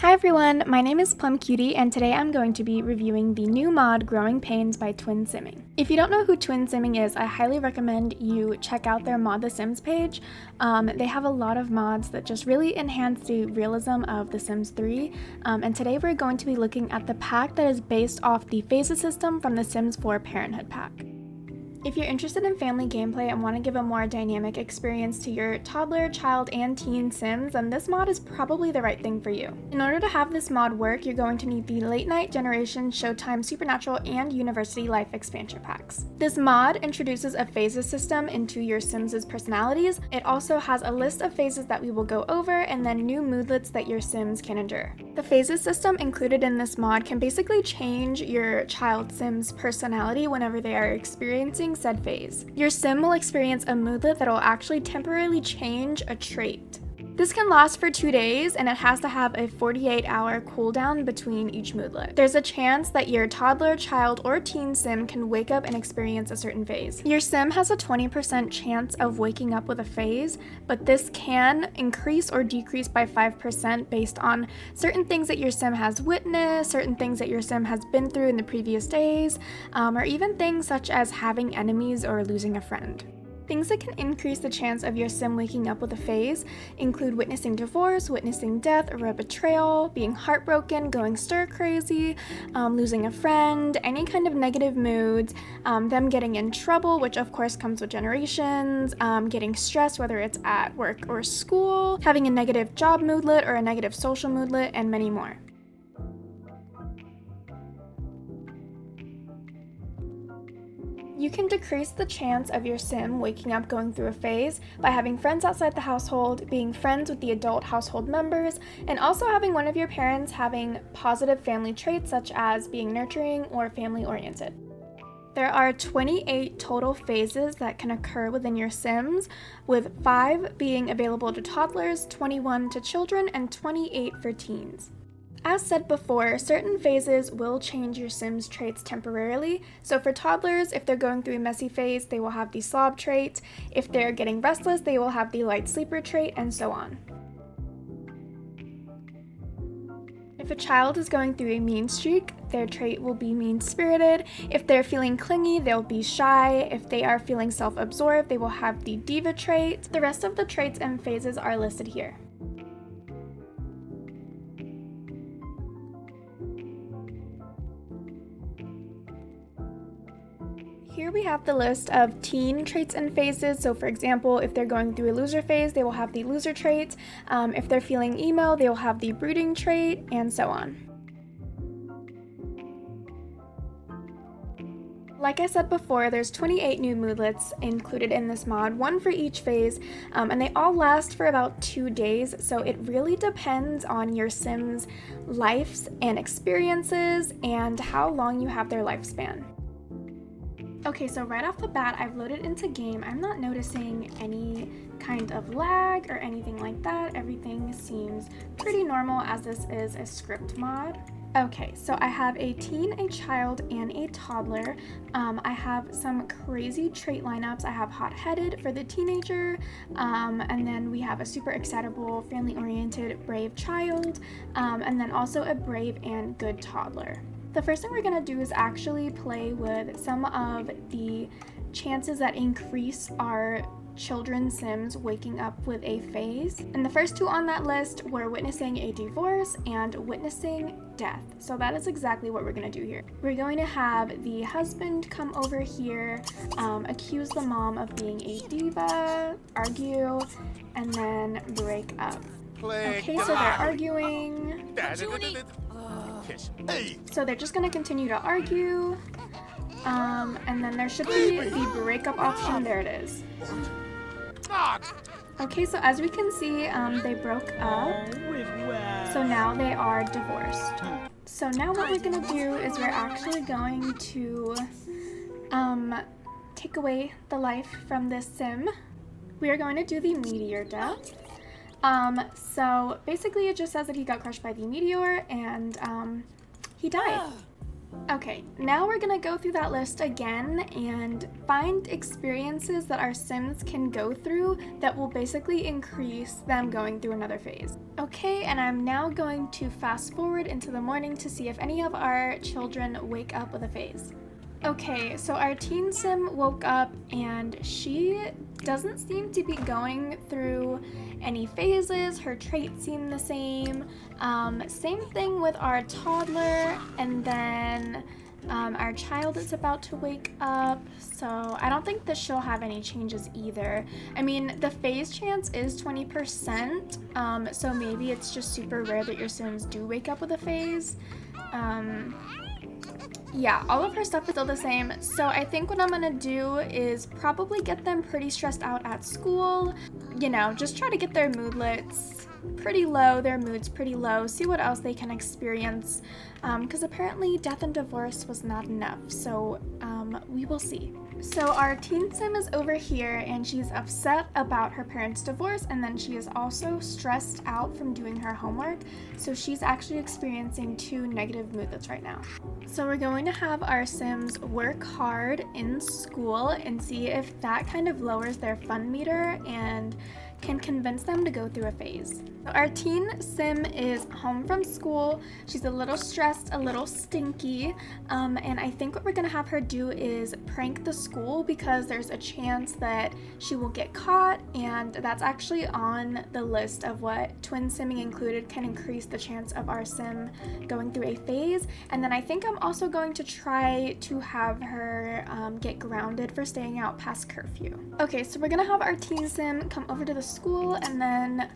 Hi everyone, my name is Plum Cutie and today I'm going to be reviewing the new mod Growing Pains by TwinSimming. If you don't know who TwinSimming is, I highly recommend you check out their Mod The Sims page. They have a lot of mods that just really enhance the realism of The Sims 3, and today we're going to be looking at the pack that is based off the phases system from the Sims 4 Parenthood pack. If you're interested in family gameplay and want to give a more dynamic experience to your toddler, child, and teen Sims, then this mod is probably the right thing for you. In order to have this mod work, you're going to need the Late Night, Generation, Showtime, Supernatural, and University Life expansion packs. This mod introduces a phases system into your Sims' personalities. It also has a list of phases that we will go over and then new moodlets that your Sims can endure. The phases system included in this mod can basically change your child Sim's personality whenever they are experiencing said phase. Your Sim will experience a moodlet that will actually temporarily change a trait. This can last for 2 days and it has to have a 48-hour cooldown between each moodlet. There's a chance that your toddler, child, or teen Sim can wake up and experience a certain phase. Your Sim has a 20% chance of waking up with a phase, but this can increase or decrease by 5% based on certain things that your Sim has witnessed, certain things that your Sim has been through in the previous days, or even things such as having enemies or losing a friend. Things that can increase the chance of your Sim waking up with a phase include witnessing divorce, witnessing death or a betrayal, being heartbroken, going stir crazy, losing a friend, any kind of negative moods, them getting in trouble, which of course comes with generations, getting stressed, whether it's at work or school, having a negative job moodlet or a negative social moodlet, and many more. You can decrease the chance of your Sim waking up going through a phase by having friends outside the household, being friends with the adult household members, and also having one of your parents having positive family traits such as being nurturing or family-oriented. There are 28 total phases that can occur within your Sims, with 5 being available to toddlers, 21 to children, and 28 for teens. As said before, certain phases will change your Sim's traits temporarily. So for toddlers, if they're going through a messy phase, they will have the slob trait. If they're getting restless, they will have the light sleeper trait, and so on. If a child is going through a mean streak, their trait will be mean-spirited. If they're feeling clingy, they'll be shy. If they are feeling self-absorbed, they will have the diva trait. The rest of the traits and phases are listed here. Here we have the list of teen traits and phases. So for example, if they're going through a loser phase, they will have the loser trait. If they're feeling emo, they will have the brooding trait, and so on. Like I said before, there's 28 new moodlets included in this mod, one for each phase, and they all last for about 2 days, so it really depends on your Sim's lives and experiences and how long you have their lifespan. Okay, so right off the bat, I've loaded into game. I'm not noticing any kind of lag or anything like that. Everything seems pretty normal as this is a script mod. Okay, so I have a teen, a child, and a toddler. I have some crazy trait lineups. I have hot-headed for the teenager, and then we have a super excitable, family-oriented, brave child, and then also a brave and good toddler. The first thing we're going to do is actually play with some of the chances that increase our children's Sims waking up with a phase. And the first two on that list were witnessing a divorce and witnessing death. So that is exactly what we're going to do here. We're going to have the husband come over here, accuse the mom of being a diva, argue, and then break up. Okay, so they're arguing. So they're just gonna continue to argue, and then there should be the breakup option. There it is. Okay, so as we can see, they broke up, so now they are divorced. So now what we're gonna do is we're actually going to take away the life from this Sim. We are going to do the meteor death. So basically it just says that he got crushed by the meteor and he died. Okay, now we're gonna go through that list again and find experiences that our Sims can go through that will basically increase them going through another phase. Okay, and I'm now going to fast forward into the morning to see if any of our children wake up with a phase. Okay, so our teen sim woke up and she doesn't seem to be going through any phases. Her traits seem the same. Same thing with our toddler, and then our child is about to wake up, so I don't think that she'll have any changes either. I mean, the phase chance is 20%, so maybe it's just super rare that your Sims do wake up with a phase. Yeah, all of her stuff is still the same, so I think what I'm gonna do is probably get them pretty stressed out at school, you know, just try to get their moodlets pretty low, their moods pretty low, see what else they can experience, because apparently death and divorce was not enough, so we will see. So our teen sim is over here and she's upset about her parents' divorce, and then she is also stressed out from doing her homework, so she's actually experiencing 2 negative moodlets right now. So we're going to have our Sims work hard in school and see if that kind of lowers their fun meter and can convince them to go through a phase. So our teen sim is home from school. She's a little stressed, a little stinky, and I think what we're gonna have her do is prank the school because there's a chance that she will get caught, and that's actually on the list of what TwinSimming included can increase the chance of our sim going through a phase. And then I think I'm also going to try to have her get grounded for staying out past curfew. Okay, so we're gonna have our teen sim come over to the school, and then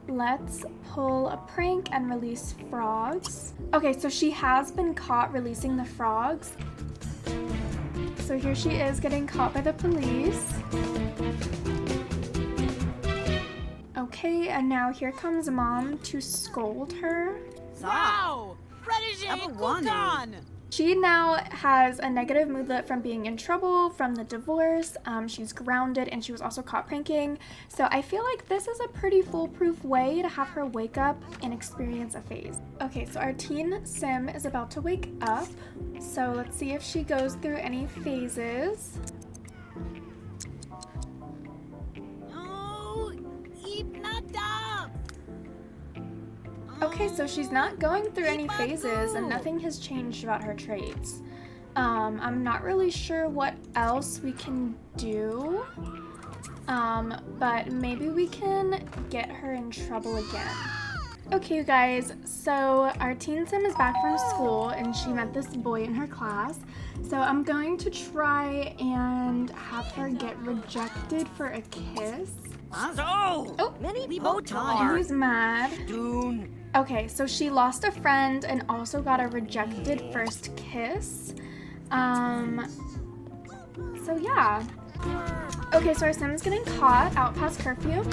let's pull a prank and release frogs. Okay, so she has been caught releasing the frogs. So here she is getting caught by the police. Okay, and now here comes mom to scold her. Wow! She now has a negative moodlet from being in trouble from the divorce. She's grounded, and she was also caught pranking. So I feel like this is a pretty foolproof way to have her wake up and experience a phase. Okay, so our teen sim is about to wake up. So let's see if she goes through any phases. Okay, so she's not going through any phases and nothing has changed about her traits. I'm not really sure what else we can do, but maybe we can get her in trouble again. Okay, you guys, so our teen sim is back from school and she met this boy in her class. So I'm going to try and have her get rejected for a kiss. Oh, we both are. Who's mad? Dune. Okay, so she lost a friend and also got a rejected first kiss. So yeah. Okay, so our Sim's getting caught out past curfew.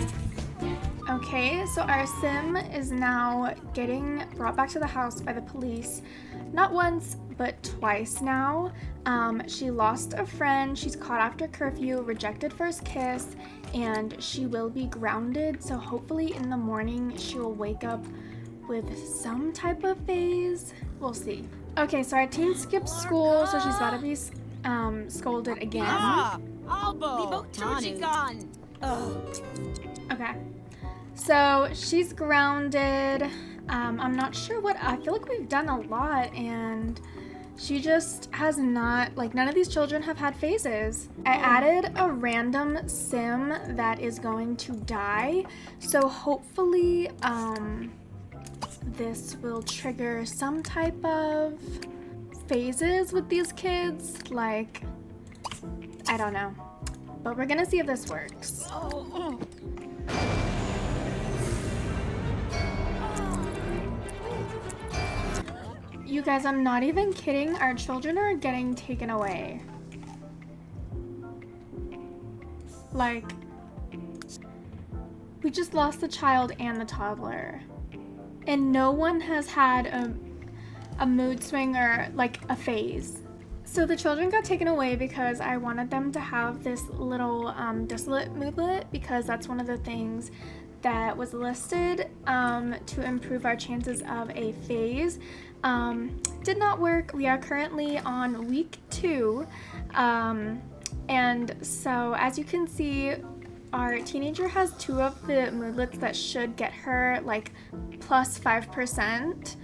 Okay, so our Sim is now getting brought back to the house by the police. Not once, but twice now. She lost a friend, she's caught after curfew, rejected first kiss, and she will be grounded. So hopefully in the morning she will wake up with some type of phase. We'll see. Okay, so our teen skipped school, so she's gotta be scolded again. Okay, so she's grounded. I'm not sure what, I feel like we've done a lot and she just has not, like, none of these children have had phases. I added a random sim that is going to die, so hopefully this will trigger some type of phases with these kids, like, I don't know, but we're gonna see if this works. You guys, I'm not even kidding, our children are getting taken away. Like, we just lost the child and the toddler. And no one has had a mood swing or like a phase. So the children got taken away because I wanted them to have this little desolate moodlet, because that's one of the things that was listed to improve our chances of a phase did not work. We are currently on week 2, and so as you can see, our teenager has 2 of the moodlets that should get her like plus 5%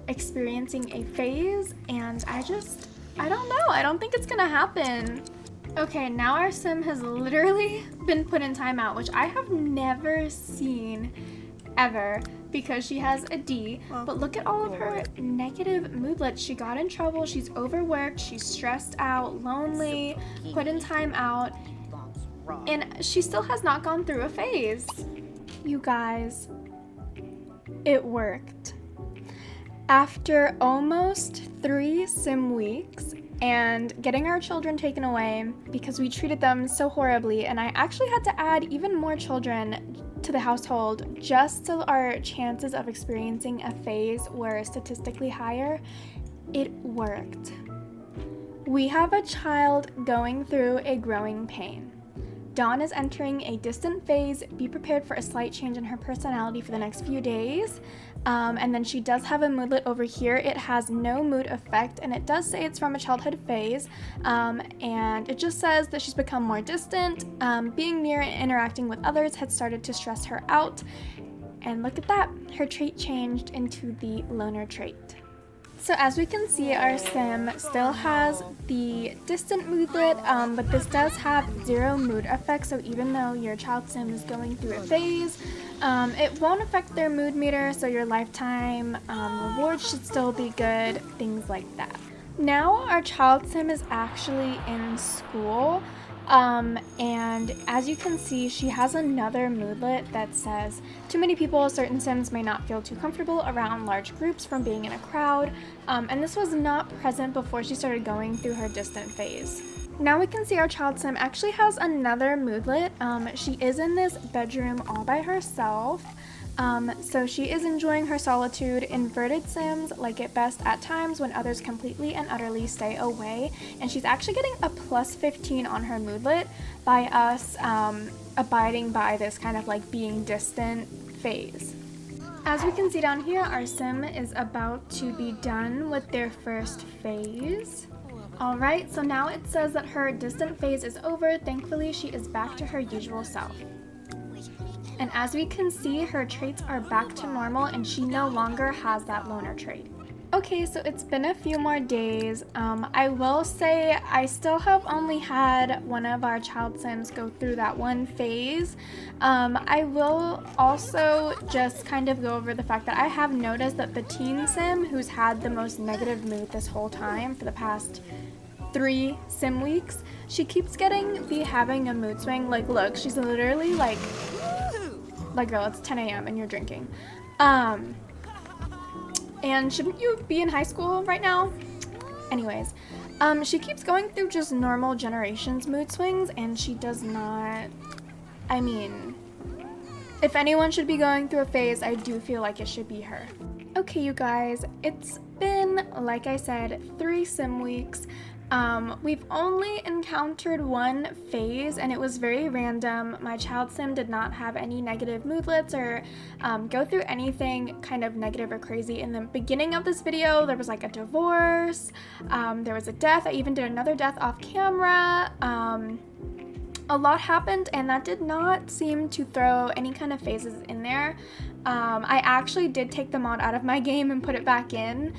experiencing a phase, and I don't know. I don't think it's gonna happen. Okay, now our sim has literally been put in timeout, which I have never seen ever because she has a D. But look at all of her negative moodlets. She got in trouble, she's overworked, she's stressed out, lonely, put in timeout, and she still has not gone through a phase. You guys, it worked. After almost 3 sim weeks and getting our children taken away because we treated them so horribly, and I actually had to add even more children to the household just so our chances of experiencing a phase were statistically higher, it worked. We have a child going through a growing pain. Dawn is entering a distant phase. Be prepared for a slight change in her personality for the next few days. And then she does have a moodlet over here. It has no mood effect, and it does say it's from a childhood phase. And it just says that she's become more distant. Being near and interacting with others had started to stress her out. And look at that, her trait changed into the loner trait. So as we can see, our sim still has the distant moodlet, but this does have 0 mood effect, so even though your child sim is going through a phase, it won't affect their mood meter, so your lifetime rewards should still be good, things like that. Now our child sim is actually in school, and as you can see, she has another moodlet that says, too many people, certain sims may not feel too comfortable around large groups from being in a crowd, and this was not present before she started going through her distant phase. Now we can see our child sim actually has another moodlet. She is in this bedroom all by herself. So she is enjoying her solitude. Inverted sims like it best at times when others completely and utterly stay away, and she's actually getting a plus 15 on her moodlet by us abiding by this kind of like being distant phase. As we can see down here, our sim is about to be done with their first phase. Alright, so now it says that her distant phase is over. Thankfully, she is back to her usual self. And as we can see, her traits are back to normal and she no longer has that loner trait. Okay, so it's been a few more days. I will say I still have only had one of our child sims go through that one phase. I will also just kind of go over the fact that I have noticed that the teen sim who's had the most negative mood this whole time for the past 3 sim weeks, she keeps having a mood swing. Like, look, she's literally like girl, it's 10 a.m. and you're drinking. And shouldn't you be in high school right now? Anyways, she keeps going through just normal generations mood swings, and she does not, I mean, if anyone should be going through a phase, I do feel like it should be her. Okay, you guys, it's been, like I said, 3 sim weeks. We've only encountered one phase, and it was very random. My child sim did not have any negative moodlets or go through anything kind of negative or crazy. In the beginning of this video, there was like a divorce, there was a death. I even did another death off camera. A lot happened, and that did not seem to throw any kind of phases in there. I actually did take the mod out of my game and put it back in,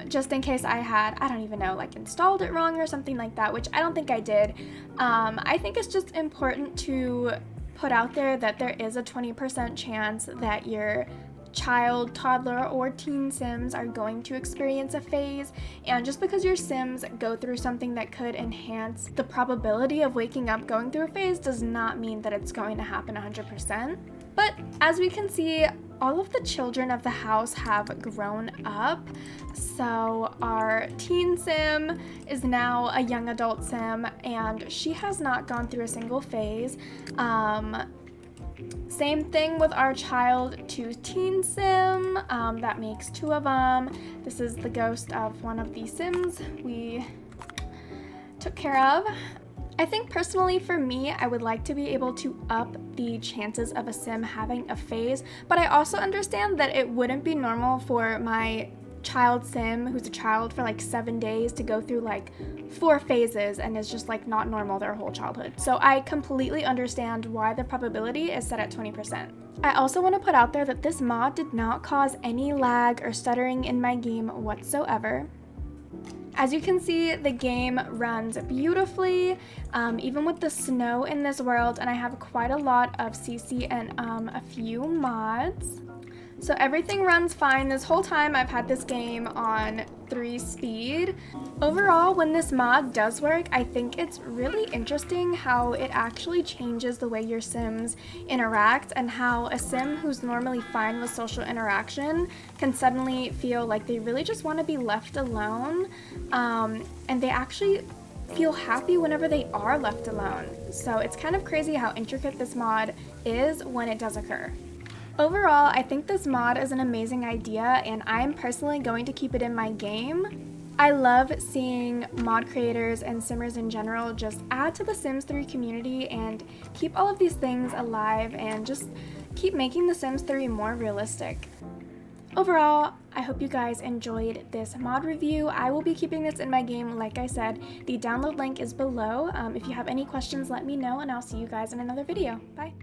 just in case I had, I don't even know, like installed it wrong or something like that, which I don't think I did. I think it's just important to put out there that there is a 20% chance that your child, toddler, or teen sims are going to experience a phase, and just because your sims go through something that could enhance the probability of waking up going through a phase does not mean that it's going to happen 100%. But as we can see, all of the children of the house have grown up. So our teen sim is now a young adult sim, and she has not gone through a single phase. Same thing with our child to teen sim, that makes 2 of them. This is the ghost of one of the sims we took care of. I think personally for me, I would like to be able to up the chances of a sim having a phase, but I also understand that it wouldn't be normal for my child sim, who's a child for like 7 days, to go through like 4 phases and is just like not normal their whole childhood. So I completely understand why the probability is set at 20%. I also want to put out there that this mod did not cause any lag or stuttering in my game whatsoever. As you can see, the game runs beautifully, even with the snow in this world, and I have quite a lot of CC and a few mods. So everything runs fine. This whole time I've had this game on 3 speed. Overall, when this mod does work, I think it's really interesting how it actually changes the way your Sims interact, and how a Sim who's normally fine with social interaction can suddenly feel like they really just want to be left alone, and they actually feel happy whenever they are left alone. So it's kind of crazy how intricate this mod is when it does occur. Overall, I think this mod is an amazing idea, and I'm personally going to keep it in my game. I love seeing mod creators and simmers in general just add to the Sims 3 community and keep all of these things alive and just keep making The Sims 3 more realistic. Overall, I hope you guys enjoyed this mod review. I will be keeping this in my game, like I said. The download link is below. If you have any questions, let me know, and I'll see you guys in another video. Bye!